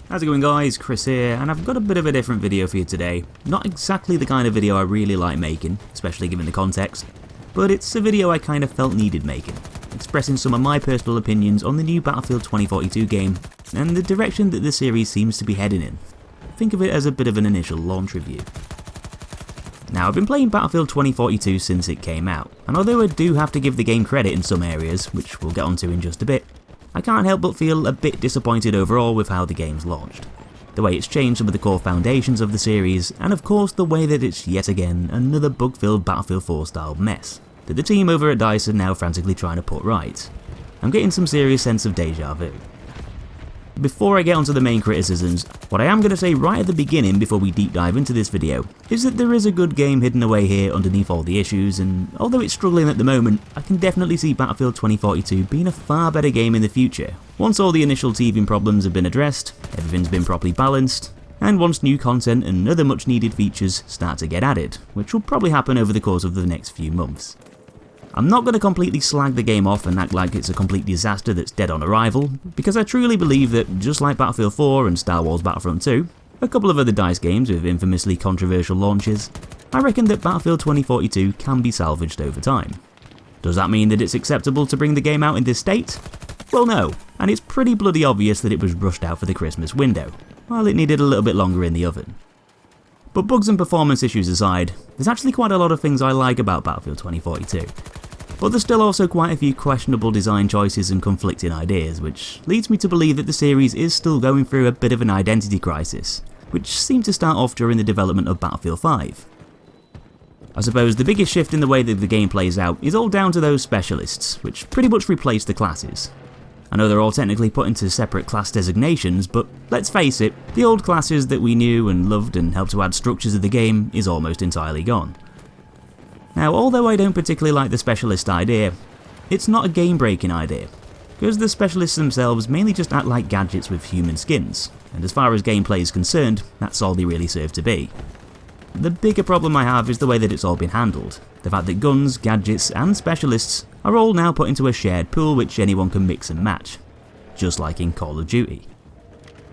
How's it going guys, Chris here, and I've got a bit of a different video for you today. Not exactly the kind of video I really like making, especially given the context, but it's a video I kind of felt needed making, expressing some of my personal opinions on the new Battlefield 2042 game, and the direction that the series seems to be heading in. Think of it as a bit of an initial launch review. Now, I've been playing Battlefield 2042 since it came out, and although I do have to give the game credit in some areas, which we'll get onto in just a bit, I can't help but feel a bit disappointed overall with how the game's launched. The way it's changed some of the core foundations of the series, and of course the way that it's yet again another bug-filled Battlefield 4 style mess that the team over at DICE are now frantically trying to put right. I'm getting some serious sense of deja vu. Before I get onto the main criticisms, what I am going to say right at the beginning before we deep dive into this video is that there is a good game hidden away here underneath all the issues, and although it's struggling at the moment, I can definitely see Battlefield 2042 being a far better game in the future, once all the initial teething problems have been addressed, everything's been properly balanced, and once new content and other much needed features start to get added, which will probably happen over the course of the next few months. I'm not going to completely slag the game off and act like it's a complete disaster that's dead on arrival, because I truly believe that just like Battlefield 4 and Star Wars Battlefront 2, a couple of other DICE games with infamously controversial launches, I reckon that Battlefield 2042 can be salvaged over time. Does that mean that it's acceptable to bring the game out in this state? Well no, and it's pretty bloody obvious that it was rushed out for the Christmas window, while it needed a little bit longer in the oven. But bugs and performance issues aside, there's actually quite a lot of things I like about Battlefield 2042. But there's still also quite a few questionable design choices and conflicting ideas, which leads me to believe that the series is still going through a bit of an identity crisis, which seemed to start off during the development of Battlefield 5. I suppose the biggest shift in the way that the game plays out is all down to those specialists, which pretty much replace the classes. I know they're all technically put into separate class designations, but let's face it, the old classes that we knew and loved and helped to add structures of the game is almost entirely gone. Now, although I don't particularly like the specialist idea, it's not a game-breaking idea, because the specialists themselves mainly just act like gadgets with human skins, and as far as gameplay is concerned, that's all they really serve to be. The bigger problem I have is the way that it's all been handled, the fact that guns, gadgets and specialists are all now put into a shared pool which anyone can mix and match, just like in Call of Duty.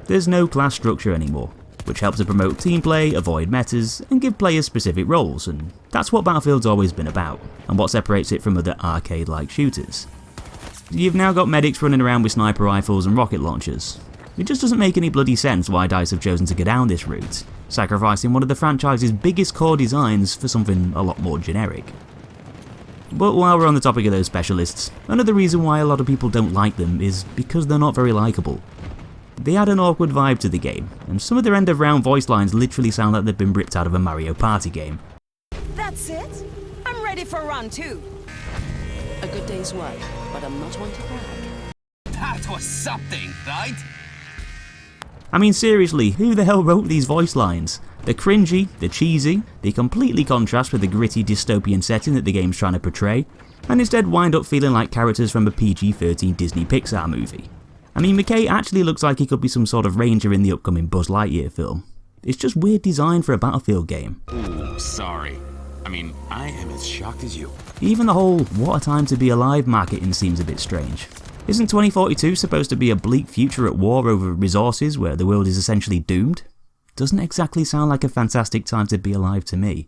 There's no class structure anymore, which helps to promote team play, avoid metas, and give players specific roles, and that's what Battlefield's always been about, and what separates it from other arcade-like shooters. You've now got medics running around with sniper rifles and rocket launchers. It just doesn't make any bloody sense why DICE have chosen to go down this route, sacrificing one of the franchise's biggest core designs for something a lot more generic. But while we're on the topic of those specialists, another reason why a lot of people don't like them is because they're not very likeable. They add an awkward vibe to the game, and some of their end of round voice lines literally sound like they've been ripped out of a Mario Party game. That's it? I'm ready for round 2. A good day's work, but I'm not one to brag. That was something, right? I mean seriously, who the hell wrote these voice lines? They're cringy, they're cheesy, they completely contrast with the gritty dystopian setting that the game's trying to portray, and instead wind up feeling like characters from a PG-13 Disney Pixar movie. I mean, McKay actually looks like he could be some sort of ranger in the upcoming Buzz Lightyear film. It's just weird design for a Battlefield game. Ooh, sorry. I mean, I am as shocked as you. Even the whole "what a time to be alive" marketing seems a bit strange. Isn't 2042 supposed to be a bleak future at war over resources where the world is essentially doomed? Doesn't exactly sound like a fantastic time to be alive to me.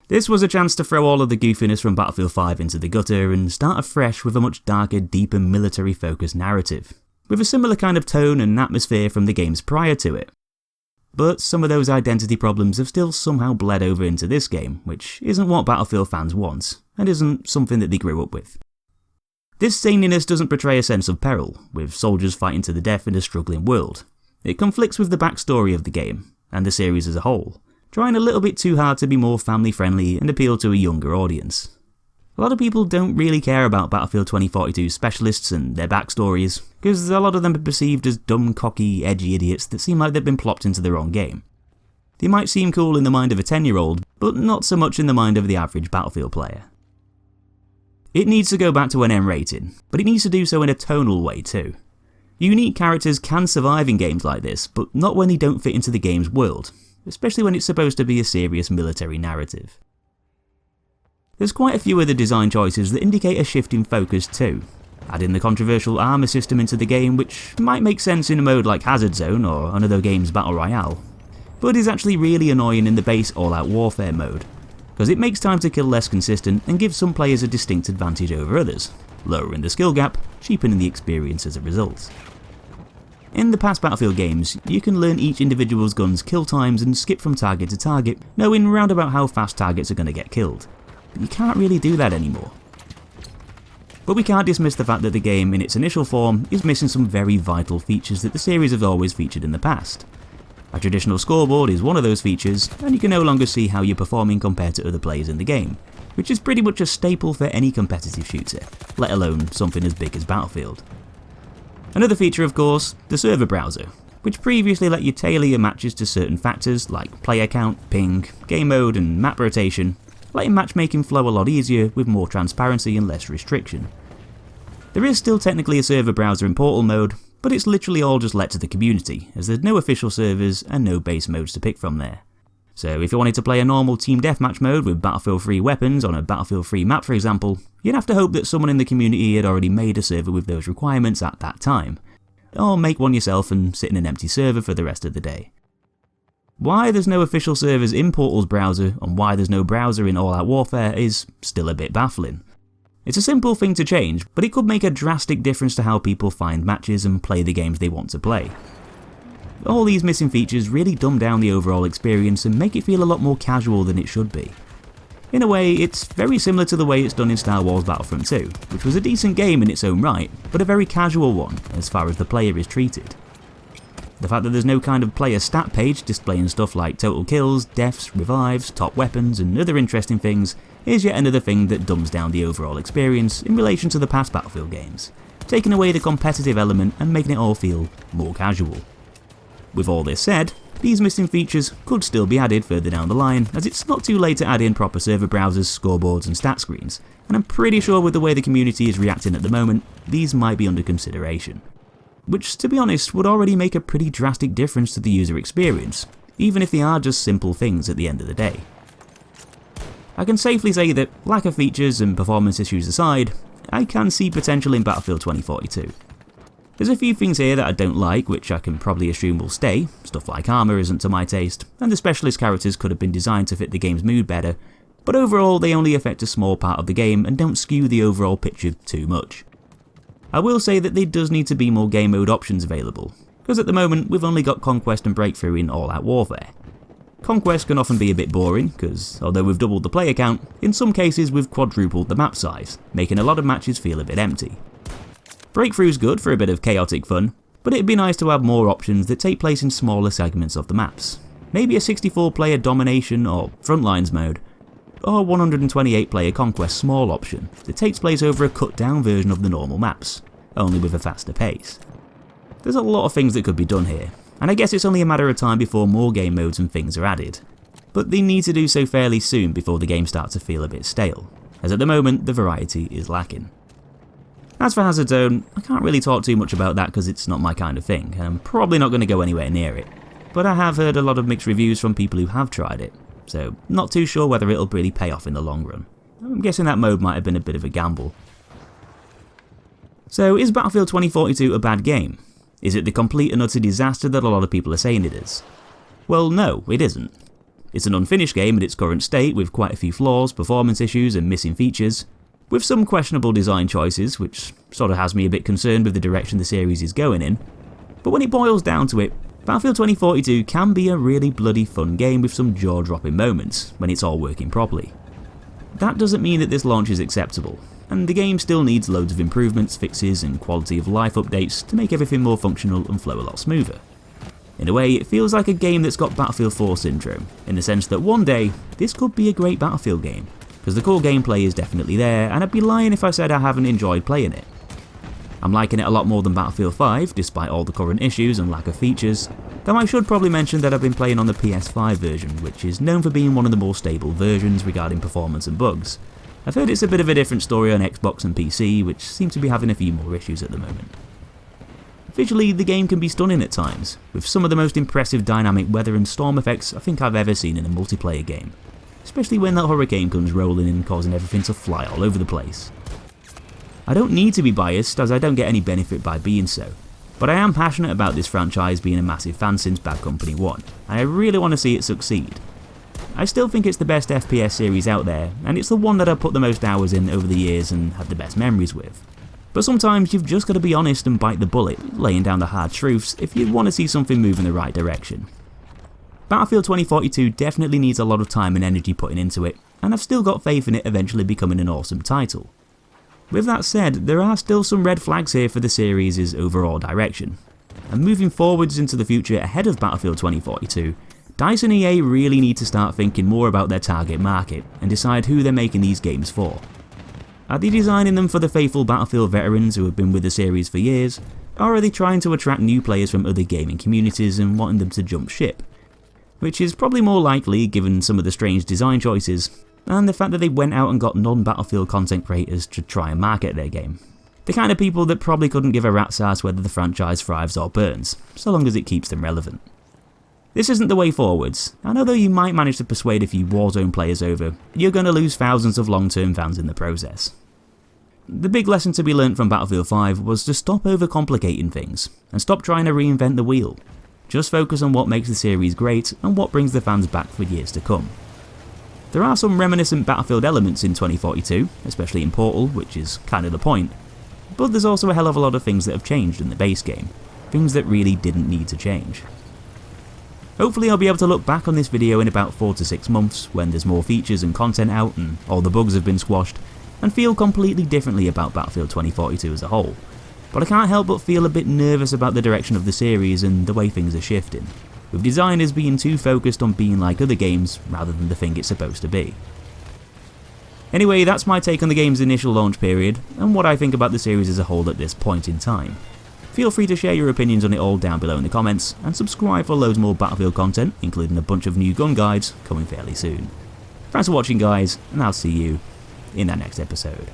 This was a chance to throw all of the goofiness from Battlefield 5 into the gutter and start afresh with a much darker, deeper military-focused narrative, with a similar kind of tone and atmosphere from the games prior to it. But some of those identity problems have still somehow bled over into this game, which isn't what Battlefield fans want, and isn't something that they grew up with. This zaniness doesn't portray a sense of peril, with soldiers fighting to the death in a struggling world. It conflicts with the backstory of the game, and the series as a whole, trying a little bit too hard to be more family-friendly and appeal to a younger audience. A lot of people don't really care about Battlefield 2042 specialists and their backstories, because a lot of them are perceived as dumb, cocky, edgy idiots that seem like they've been plopped into the wrong game. They might seem cool in the mind of a 10-year-old, but not so much in the mind of the average Battlefield player. It needs to go back to an M rating, but it needs to do so in a tonal way too. Unique characters can survive in games like this, but not when they don't fit into the game's world, especially when it's supposed to be a serious military narrative. There's quite a few other design choices that indicate a shift in focus too. Add in the controversial armor system into the game, which might make sense in a mode like Hazard Zone or another game's Battle Royale, but is actually really annoying in the base all-out warfare mode, because it makes time to kill less consistent and gives some players a distinct advantage over others, lowering the skill gap, cheapening the experience as a result. In the past Battlefield games, you can learn each individual's gun's kill times and skip from target to target, knowing round about how fast targets are going to get killed, but you can't really do that anymore. But we can't dismiss the fact that the game in its initial form is missing some very vital features that the series has always featured in the past. A traditional scoreboard is one of those features, and you can no longer see how you're performing compared to other players in the game, which is pretty much a staple for any competitive shooter, let alone something as big as Battlefield. Another feature, of course, the server browser, which previously let you tailor your matches to certain factors like player count, ping, game mode and map rotation, letting matchmaking flow a lot easier with more transparency and less restriction. There is still technically a server browser in Portal mode, but it's literally all just let to the community, as there's no official servers and no base modes to pick from there. So if you wanted to play a normal team deathmatch mode with Battlefield 3 weapons on a Battlefield 3 map for example, you'd have to hope that someone in the community had already made a server with those requirements at that time, or make one yourself and sit in an empty server for the rest of the day. Why there's no official servers in Portal's browser and why there's no browser in All Out Warfare is still a bit baffling. It's a simple thing to change, but it could make a drastic difference to how people find matches and play the games they want to play. All these missing features really dumb down the overall experience and make it feel a lot more casual than it should be. In a way, it's very similar to the way it's done in Star Wars Battlefront 2, which was a decent game in its own right, but a very casual one as far as the player is treated. The fact that there's no kind of player stat page displaying stuff like total kills, deaths, revives, top weapons and other interesting things is yet another thing that dumbs down the overall experience in relation to the past Battlefield games, taking away the competitive element and making it all feel more casual. With all this said, these missing features could still be added further down the line, as it's not too late to add in proper server browsers, scoreboards and stat screens, and I'm pretty sure with the way the community is reacting at the moment, these might be under consideration. Which, to be honest, would already make a pretty drastic difference to the user experience, even if they are just simple things at the end of the day. I can safely say that, lack of features and performance issues aside, I can see potential in Battlefield 2042. There's a few things here that I don't like, which I can probably assume will stay, stuff like armour isn't to my taste, and the specialist characters could have been designed to fit the game's mood better, but overall they only affect a small part of the game and don't skew the overall picture too much. I will say that there does need to be more game mode options available, because at the moment we've only got Conquest and Breakthrough in All Out Warfare. Conquest can often be a bit boring, because although we've doubled the player count, in some cases we've quadrupled the map size, making a lot of matches feel a bit empty. Breakthrough's good for a bit of chaotic fun, but it'd be nice to have more options that take place in smaller segments of the maps. Maybe a 64 player domination or frontlines mode, or 128 player Conquest small option that takes place over a cut down version of the normal maps, only with a faster pace. There's a lot of things that could be done here, and I guess it's only a matter of time before more game modes and things are added, but they need to do so fairly soon before the game starts to feel a bit stale, as at the moment the variety is lacking. As for Hazard Zone, I can't really talk too much about that because it's not my kind of thing, and I'm probably not going to go anywhere near it, but I have heard a lot of mixed reviews from people who have tried it, so not too sure whether it'll really pay off in the long run. I'm guessing that mode might have been a bit of a gamble. So is Battlefield 2042 a bad game? Is it the complete and utter disaster that a lot of people are saying it is? Well no, it isn't. It's an unfinished game in its current state with quite a few flaws, performance issues and missing features, with some questionable design choices, which sort of has me a bit concerned with the direction the series is going in. But when it boils down to it, Battlefield 2042 can be a really bloody fun game with some jaw-dropping moments when it's all working properly. That doesn't mean that this launch is acceptable, and the game still needs loads of improvements, fixes and quality of life updates to make everything more functional and flow a lot smoother. In a way, it feels like a game that's got Battlefield 4 syndrome, in the sense that one day, this could be a great Battlefield game, because the core gameplay is definitely there, and I'd be lying if I said I haven't enjoyed playing it. I'm liking it a lot more than Battlefield 5, despite all the current issues and lack of features, though I should probably mention that I've been playing on the PS5 version, which is known for being one of the more stable versions regarding performance and bugs. I've heard it's a bit of a different story on Xbox and PC, which seem to be having a few more issues at the moment. Visually, the game can be stunning at times, with some of the most impressive dynamic weather and storm effects I think I've ever seen in a multiplayer game, especially when that hurricane comes rolling in causing everything to fly all over the place. I don't need to be biased, as I don't get any benefit by being so, but I am passionate about this franchise, being a massive fan since Bad Company 1, and I really want to see it succeed. I still think it's the best FPS series out there, and it's the one that I've put the most hours in over the years and have the best memories with. But sometimes you've just got to be honest and bite the bullet, laying down the hard truths if you want to see something move in the right direction. Battlefield 2042 definitely needs a lot of time and energy putting into it, and I've still got faith in it eventually becoming an awesome title. With that said, there are still some red flags here for the series' overall direction, and moving forwards into the future ahead of Battlefield 2042, DICE and EA really need to start thinking more about their target market and decide who they're making these games for. Are they designing them for the faithful Battlefield veterans who have been with the series for years, or are they trying to attract new players from other gaming communities and wanting them to jump ship? Which is probably more likely given some of the strange design choices, and the fact that they went out and got non-Battlefield content creators to try and market their game. The kind of people that probably couldn't give a rat's ass whether the franchise thrives or burns, so long as it keeps them relevant. This isn't the way forwards, and although you might manage to persuade a few Warzone players over, you're going to lose thousands of long-term fans in the process. The big lesson to be learnt from Battlefield 5 was to stop overcomplicating things, and stop trying to reinvent the wheel. Just focus on what makes the series great and what brings the fans back for years to come. There are some reminiscent Battlefield elements in 2042, especially in Portal, which is kind of the point, but there's also a hell of a lot of things that have changed in the base game, things that really didn't need to change. Hopefully I'll be able to look back on this video in about 4 to 6 months when there's more features and content out and all the bugs have been squashed, and feel completely differently about Battlefield 2042 as a whole. But I can't help but feel a bit nervous about the direction of the series and the way things are shifting, with designers being too focused on being like other games rather than the thing it's supposed to be. Anyway, that's my take on the game's initial launch period, and what I think about the series as a whole at this point in time. Feel free to share your opinions on it all down below in the comments, and subscribe for loads more Battlefield content, including a bunch of new gun guides coming fairly soon. Thanks for watching guys, and I'll see you in that next episode.